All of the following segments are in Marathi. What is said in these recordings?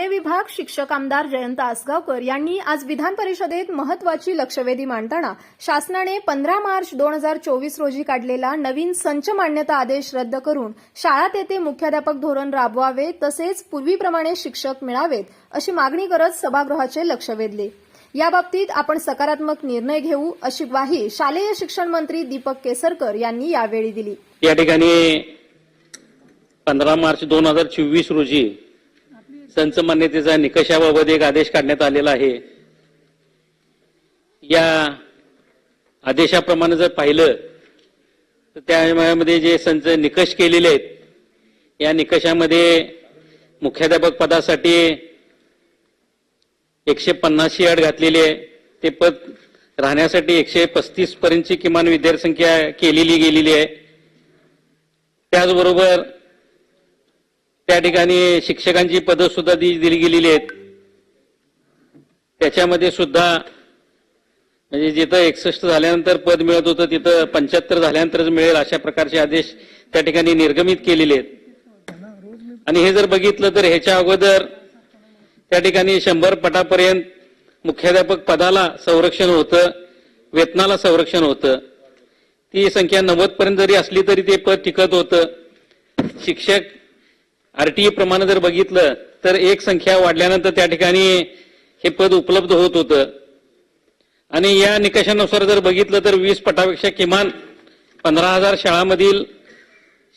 शालेय विभाग शिक्षक आमदार जयंत आसगावकर यांनी आज विधान परिषदेत महत्वाची लक्षवेधी मांडताना शासनाने 15 मार्च 2024 रोजी काढलेला नवीन संच मान्यता आदेश रद्द करून शाळा तेथे मुख्याध्यापक धोरण राबवावे तसेच पूर्वीप्रमाणे शिक्षक मिळावेत अशी मागणी करत सभागृहाचे लक्ष वेधले। याबाबतीत आपण सकारात्मक निर्णय घेऊ अशी ग्वाही शालेय शिक्षण मंत्री दीपक केसरकर यांनी यावेळी दिली। या ठिकाणी 15 मार्च 2024 रोजी संच मान्यतेचा निकषाबाबत एक आदेश काढण्यात आलेला आहे। या आदेशाप्रमाणे जर पाहिलं तर त्यामध्ये जे संच निकष केलेले आहेत या निकषामध्ये मुख्याध्यापक पदासाठी 150 अट घातलेली आहे। ते पद राहण्यासाठी 135 पर्यंतची किमान विद्यार्थी संख्या केलेली गेलेली आहे। त्याचबरोबर त्या ठिकाणी शिक्षकांची पदं सुद्धा दिली गेलेली आहेत। त्याच्यामध्ये सुद्धा म्हणजे जिथं 61 झाल्यानंतर पद मिळत होतं तिथं 75 झाल्यानंतरच मिळेल अशा प्रकारचे आदेश त्या ठिकाणी निर्गमित केलेले आहेत। आणि हे जर बघितलं तर ह्याच्या अगोदर त्या ठिकाणी 100 पटापर्यंत मुख्याध्यापक पदाला संरक्षण होतं, वेतनाला संरक्षण होतं। ती संख्या 90 पर्यंत जरी असली तरी ते पद टिकत होतं। शिक्षक आरटीई प्रमाणे जर बघितलं तर एक संख्या वाढल्यानंतर त्या ठिकाणी हे पद उपलब्ध होत होतं। आणि या निकषानुसार जर बघितलं तर 20 पटापेक्षा किमान 15,000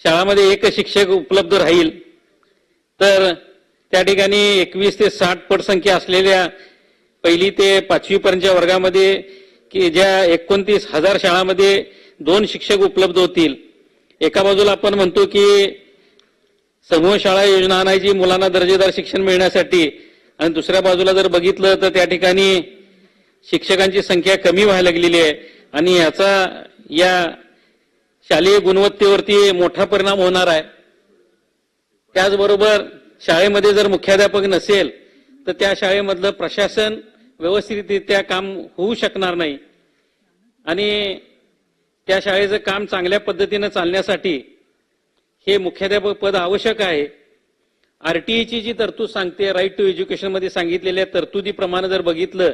शाळामध्ये एक शिक्षक उपलब्ध राहील तर त्या ठिकाणी 21 ते 60 पट संख्या असलेल्या पहिली ते 5वी पर्यंतच्या वर्गामध्ये की ज्या 29,000 शाळांमध्ये 2 शिक्षक उपलब्ध होतील। एका बाजूला आपण म्हणतो की समूह शाळा योजना आणायची मुलांना दर्जेदार शिक्षण मिळण्यासाठी, आणि दुसऱ्या बाजूला जर बघितलं तर त्या ठिकाणी शिक्षकांची संख्या कमी व्हायला लागलेली आहे आणि याचा या शालेय गुणवत्तेवरती मोठा परिणाम होणार आहे। त्याचबरोबर शाळेमध्ये जर मुख्याध्यापक नसेल तर त्या शाळेमधलं प्रशासन व्यवस्थितरित्या काम होऊ शकणार नाही आणि त्या शाळेचं काम चांगल्या पद्धतीने चालण्यासाठी हे मुख्याध्यापक पद आवश्यक आहे। आरटीईची जी तरतूद सांगते राईट टू एज्युकेशन मध्ये सांगितलेल्या तरतुदीप्रमाणे जर बघितलं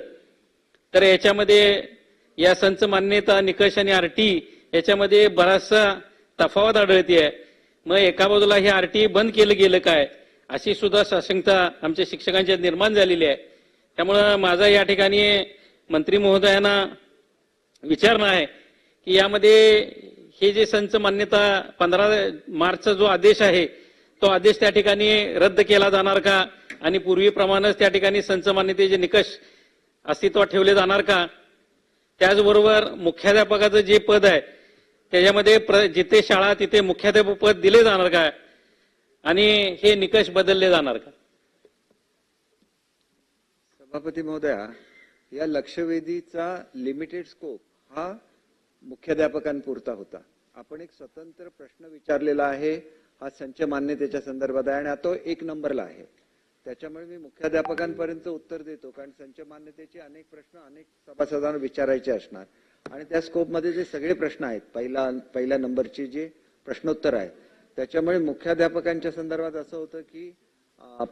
तर याच्यामध्ये या संच मान्यता निकष आणि आरटीई याच्यामध्ये बराचसा तफावत आढळते आहे। मग एका बाजूला हे आरटीई बंद केलं गेलं काय अशी सुद्धा साशंकता आमच्या शिक्षकांच्या निर्माण झालेली आहे। त्यामुळे माझा या ठिकाणी मंत्री महोदयांना विचारणं आहे की यामध्ये हे जे संच मान्यता 15 मार्चचा जो आदेश आहे तो आदेश त्या ठिकाणी रद्द केला जाणार का आणि पूर्वीप्रमाणेच त्या ठिकाणी संच मान्यतेचे निकष अस्तित्वात ठेवले जाणार का? त्याचबरोबर मुख्याध्यापकाचं जे पद आहे त्याच्यामध्ये जिथे शाळा तिथे मुख्याध्यापक पद दिले जाणार का आणि हे निकष बदलले जाणार का? सभापती महोदया, या लक्षवेधीचा लिमिटेड स्कोप हा मुख्याध्यापकांपुरता होता। आपण एक स्वतंत्र प्रश्न विचारलेला आहे, हा संच मान्यतेच्या संदर्भात आहे आणि तो 1 नंबरला आहे। त्याच्यामुळे मी मुख्याध्यापकांपर्यंत उत्तर देतो, कारण संच मान्यतेचे अनेक प्रश्न अनेक सभासदांना विचारायचे असणार आणि त्या स्कोपमध्ये जे सगळे प्रश्न आहेत पहिल्या नंबरचे जे प्रश्नोत्तर आहे त्याच्यामुळे मुख्याध्यापकांच्या संदर्भात असं होतं की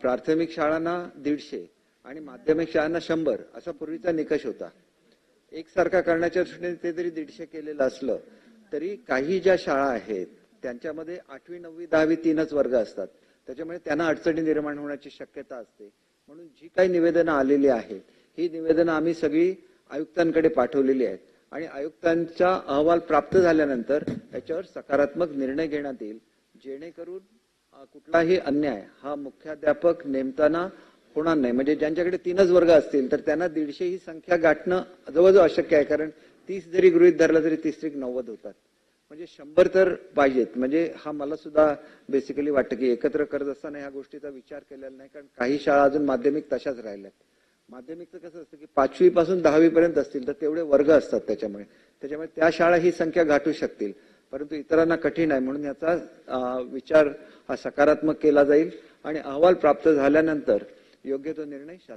प्राथमिक शाळांना 150 आणि माध्यमिक शाळांना 100 असा पूर्वीचा निकष होता। एकसारखा करण्याच्या दृष्टीने ते जरी 150 केलेलं असलं तरी काही ज्या शाळा आहेत त्यांच्यामध्ये 8वी 9वी 10वी 3च वर्ग असतात, त्याच्यामुळे त्यांना अडचणी निर्माण होण्याची शक्यता असते। म्हणून जी काही निवेदनं आलेली आहेत ही निवेदनं आम्ही सगळी आयुक्तांकडे पाठवलेली आहेत आणि आयुक्तांचा अहवाल प्राप्त झाल्यानंतर याच्यावर सकारात्मक निर्णय घेण्यात येईल, जेणेकरून कुठलाही अन्याय हा मुख्याध्यापक नेमताना होणार नाही। म्हणजे ज्यांच्याकडे 3च वर्ग असतील तर त्यांना 150 ही संख्या गाठणं जवळजवळ अशक्य आहे, कारण 30 जरी गृहीत धरला तरी 30-90 होतात, म्हणजे 100 तर पाहिजेत। म्हणजे हा मला सुद्धा बेसिकली वाटतं की एकत्र करत असताना ह्या गोष्टीचा विचार केलेला नाही, कारण काही शाळा अजून माध्यमिक तशाच राहिल्यात। माध्यमिकचं कसं असतं की 5वी पासून 10वी पर्यंत असतील तर तेवढे वर्ग असतात, त्याच्यामुळे त्या शाळा ही संख्या गाठू शकतील, परंतु इतरांना कठीण आहे। म्हणून याचा विचार हा सकारात्मक केला जाईल आणि अहवाल प्राप्त झाल्यानंतर योग्य तो निर्णय शासन